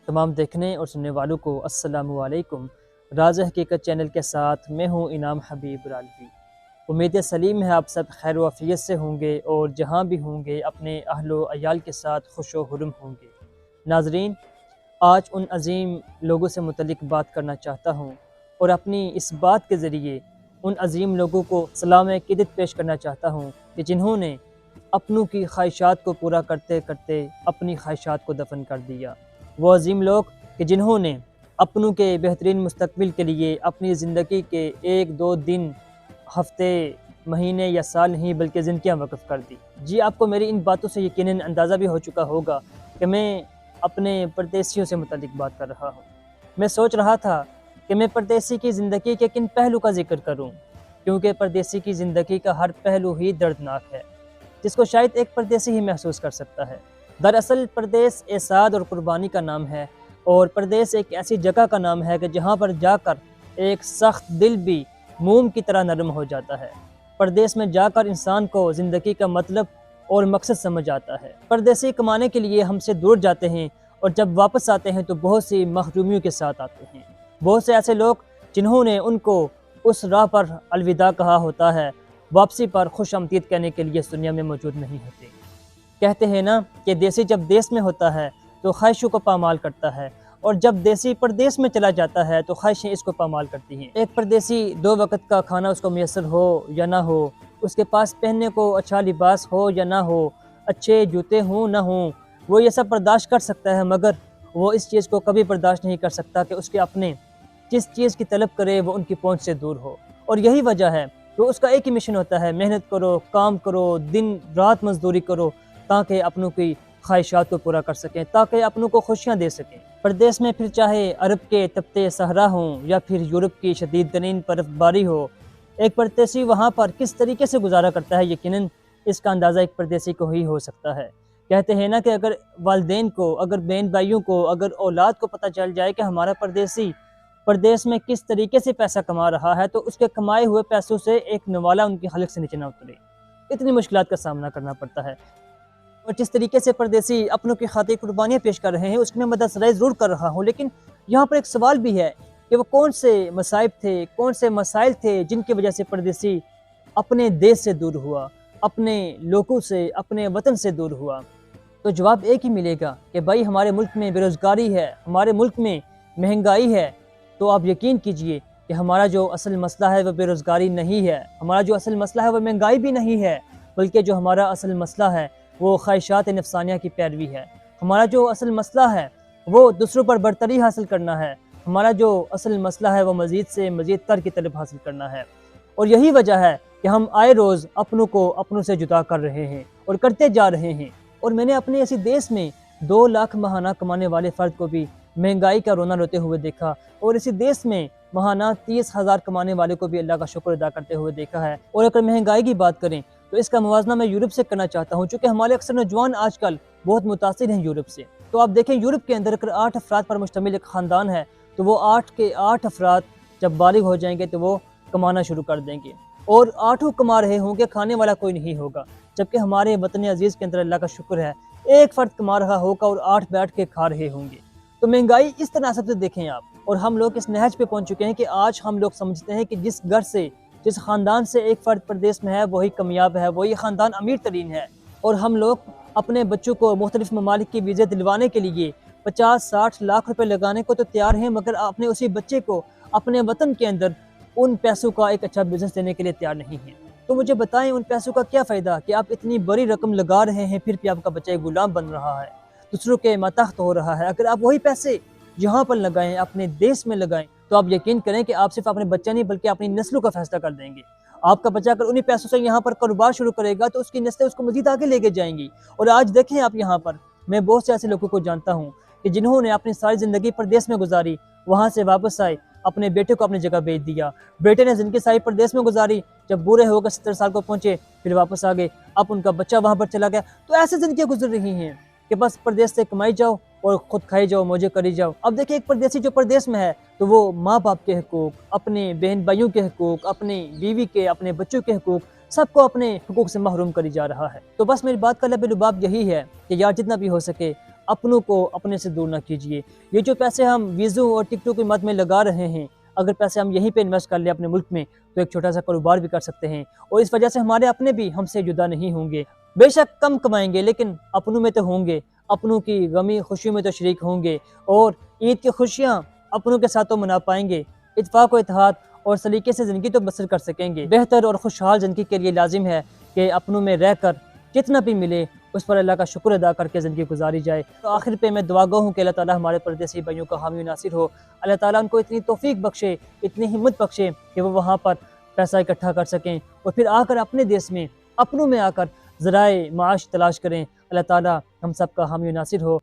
تمام دیکھنے اور سننے والوں کو السلام علیکم۔ راز حقیقت چینل کے ساتھ میں ہوں انعام حبیب رالوی۔ امید سلیم ہے آپ سب خیر و عافیت سے ہوں گے اور جہاں بھی ہوں گے اپنے اہل و عیال کے ساتھ خوش و خرم ہوں گے۔ ناظرین، آج ان عظیم لوگوں سے متعلق بات کرنا چاہتا ہوں اور اپنی اس بات کے ذریعے ان عظیم لوگوں کو سلام عقیدت پیش کرنا چاہتا ہوں کہ جنہوں نے اپنوں کی خواہشات کو پورا کرتے کرتے اپنی خواہشات کو دفن کر دیا۔ وہ عظیم لوگ کہ جنہوں نے اپنوں کے بہترین مستقبل کے لیے اپنی زندگی کے 1-2 دن، ہفتے، مہینے یا سال نہیں بلکہ زندگیاں وقف کر دی۔ جی، آپ کو میری ان باتوں سے یقیناً اندازہ بھی ہو چکا ہوگا کہ میں اپنے پردیسیوں سے متعلق بات کر رہا ہوں۔ میں سوچ رہا تھا کہ میں پردیسی کی زندگی کے کن پہلو کا ذکر کروں، کیونکہ پردیسی کی زندگی کا ہر پہلو ہی دردناک ہے، جس کو شاید ایک پردیسی ہی محسوس کر سکتا ہے۔ دراصل پردیس اعصاد اور قربانی کا نام ہے، اور پردیس ایک ایسی جگہ کا نام ہے کہ جہاں پر جا کر ایک سخت دل بھی موم کی طرح نرم ہو جاتا ہے۔ پردیس میں جا کر انسان کو زندگی کا مطلب اور مقصد سمجھ آتا ہے۔ پردیسی کمانے کے لیے ہم سے دور جاتے ہیں اور جب واپس آتے ہیں تو بہت سی محرومیوں کے ساتھ آتے ہیں۔ بہت سے ایسے لوگ جنہوں نے ان کو اس راہ پر الوداع کہا ہوتا ہے، واپسی پر خوش آمدید کہنے کے لیے اس دنیا میں موجود نہیں ہوتے۔ کہتے ہیں نا کہ دیسی جب دیس میں ہوتا ہے تو خواہشوں کو پامال کرتا ہے، اور جب دیسی پردیس میں چلا جاتا ہے تو خواہشیں اس کو پامال کرتی ہیں۔ ایک پردیسی 2 وقت کا کھانا اس کو میسر ہو یا نہ ہو، اس کے پاس پہننے کو اچھا لباس ہو یا نہ ہو، اچھے جوتے ہوں نہ ہوں، وہ یہ سب برداشت کر سکتا ہے، مگر وہ اس چیز کو کبھی برداشت نہیں کر سکتا کہ اس کے اپنے جس چیز کی طلب کرے وہ ان کی پہنچ سے دور ہو۔ اور یہی وجہ ہے کہ اس کا ایک ہی مشن ہوتا ہے، محنت کرو، کام کرو، دن رات مزدوری کرو، تاکہ اپنوں کی خواہشات کو پورا کر سکیں، تاکہ اپنوں کو خوشیاں دے سکیں۔ پردیس میں پھر چاہے عرب کے تپتے صحرا ہوں یا پھر یورپ کی شدید ترین برف باری ہو، ایک پردیسی وہاں پر کس طریقے سے گزارا کرتا ہے، یقیناً اس کا اندازہ ایک پردیسی کو ہی ہو سکتا ہے۔ کہتے ہیں نا کہ اگر والدین کو، اگر بہن بھائیوں کو، اگر اولاد کو پتہ چل جائے کہ ہمارا پردیسی پردیس میں کس طریقے سے پیسہ کما رہا ہے، تو اس کے کمائے ہوئے پیسوں سے ایک نوالا ان کی حلق سے نیچے نہ اترے۔ اتنی مشکلات کا سامنا کرنا پڑتا ہے، اور جس طریقے سے پردیسی اپنوں کی خاطر قربانیاں پیش کر رہے ہیں اس کی میں مدد سرائی ضرور کر رہا ہوں، لیکن یہاں پر ایک سوال بھی ہے کہ وہ کون سے مصائب تھے، کون سے مسائل تھے جن کی وجہ سے پردیسی اپنے دیش سے دور ہوا، اپنے لوگوں سے، اپنے وطن سے دور ہوا۔ تو جواب ایک ہی ملے گا کہ بھائی ہمارے ملک میں بے روزگاری ہے، ہمارے ملک میں مہنگائی ہے۔ تو آپ یقین کیجئے کہ ہمارا جو اصل مسئلہ ہے وہ بے روزگاری نہیں ہے، ہمارا جو اصل مسئلہ ہے وہ مہنگائی بھی نہیں ہے، بلکہ جو ہمارا اصل مسئلہ ہے وہ خواہشات نفسانیہ کی پیروی ہے۔ ہمارا جو اصل مسئلہ ہے وہ دوسروں پر برتری حاصل کرنا ہے، ہمارا جو اصل مسئلہ ہے وہ مزید سے مزید تر کی طلب حاصل کرنا ہے۔ اور یہی وجہ ہے کہ ہم آئے روز اپنوں کو اپنوں سے جدا کر رہے ہیں اور کرتے جا رہے ہیں۔ اور میں نے اپنے اسی دیش میں 2 لاکھ ماہانہ کمانے والے فرد کو بھی مہنگائی کا رونا روتے ہوئے دیکھا، اور اسی دیش میں ماہانہ 30,000 کمانے والے کو بھی اللہ کا شکر ادا کرتے ہوئے دیکھا ہے۔ اور اگر مہنگائی کی بات کریں تو اس کا موازنہ میں یورپ سے کرنا چاہتا ہوں، چونکہ ہمارے اکثر نوجوان آج کل بہت متاثر ہیں یورپ سے۔ تو آپ دیکھیں یورپ کے اندر اگر 8 افراد پر مشتمل ایک خاندان ہے تو وہ 8 کے 8 افراد جب بالغ ہو جائیں گے تو وہ کمانا شروع کر دیں گے، اور 8 کما رہے ہوں گے، کھانے والا کوئی نہیں ہوگا۔ جبکہ ہمارے وطن عزیز کے اندر اللہ کا شکر ہے ایک فرد کما رہا ہوگا اور 8 بیٹھ کے کھا رہے ہوں گے۔ تو مہنگائی اس تناسب سے دیکھیں آپ، اور ہم لوگ اس نہج پہ پہنچ چکے ہیں کہ آج ہم لوگ سمجھتے ہیں کہ جس گھر سے، جس خاندان سے ایک فرد پردیس میں ہے وہی کامیاب ہے، وہی خاندان امیر ترین ہے، اور ہم لوگ اپنے بچوں کو مختلف ممالک کی ویزے دلوانے کے لیے 50-60 لاکھ روپے لگانے کو تو تیار ہیں، مگر اپنے اسی بچے کو اپنے وطن کے اندر ان پیسوں کا ایک اچھا بزنس دینے کے لیے تیار نہیں ہیں۔ تو مجھے بتائیں ان پیسوں کا کیا فائدہ کہ آپ اتنی بڑی رقم لگا رہے ہیں، پھر بھی آپ کا بچہ ایک غلام بن رہا ہے، دوسروں کے ماتحت ہو رہا ہے۔ اگر آپ وہی پیسے یہاں پر لگائیں، اپنے دیش میں لگائیں، تو آپ یقین کریں کہ آپ صرف اپنے بچہ نہیں بلکہ اپنی نسلوں کا فیصلہ کر دیں گے۔ آپ کا بچہ اگر انہی پیسوں سے یہاں پر کاروبار شروع کرے گا تو اس کی نسلیں اس کو مزید آگے لے کے جائیں گی۔ اور آج دیکھیں آپ یہاں پر میں بہت سے ایسے لوگوں کو جانتا ہوں کہ جنہوں نے اپنی ساری زندگی پردیس میں گزاری، وہاں سے واپس آئے، اپنے بیٹے کو اپنی جگہ بھیج دیا، بیٹے نے زندگی ساری پردیس میں گزاری، جب بوڑھے ہو کر 70 سال کو پہنچے پھر واپس آ گئے، اب ان کا بچہ وہاں پر چلا گیا۔ تو ایسے زندگیاں گزر رہی ہیں کہ بس پردیس سے کمائی جاؤ اور خود کھائی جاؤ، موجے کری جاؤ۔ اب دیکھیں ایک پردیسی جو پردیس میں ہے تو وہ ماں باپ کے حقوق، اپنے بہن بھائیوں کے حقوق، اپنی بیوی کے، اپنے بچوں کے حقوق، سب کو اپنے حقوق سے محروم کری جا رہا ہے۔ تو بس میری بات کا لب لباب یہی ہے کہ یار جتنا بھی ہو سکے اپنوں کو اپنے سے دور نہ کیجیے۔ یہ جو پیسے ہم ویزوں اور ٹکٹوں کی مد میں لگا رہے ہیں، اگر پیسے ہم یہیں پہ انویسٹ کر لیں اپنے ملک میں تو ایک چھوٹا سا کاروبار بھی کر سکتے ہیں، اور اس وجہ سے ہمارے اپنے بھی ہم سے جدا نہیں ہوں گے۔ بے شک کم کمائیں گے لیکن اپنوں میں تو ہوں گے، اپنوں کی غمی خوشیوں میں تو شریک ہوں گے، اور عید کی خوشیاں اپنوں کے ساتھ تو منا پائیں گے۔ اتفاق و اتحاد اور سلیقے سے زندگی تو بسر کر سکیں گے۔ بہتر اور خوشحال زندگی کے لیے لازم ہے کہ اپنوں میں رہ کر جتنا بھی ملے اس پر اللہ کا شکر ادا کر کے زندگی گزاری جائے۔ تو آخر پہ میں دعا گو ہوں کہ اللہ تعالیٰ ہمارے پردیسی بھائیوں کا حامی و ناصر ہو، اللہ تعالیٰ ان کو اتنی توفیق بخشے، اتنی ہمت بخشے کہ وہ وہاں پر پیسہ اکٹھا کر سکیں اور پھر آ کر اپنے دیس میں اپنوں میں آ کر ذرائع معاش تلاش کریں۔ اللہ تعالیٰ ہم سب کا حامی و ناصر ہو۔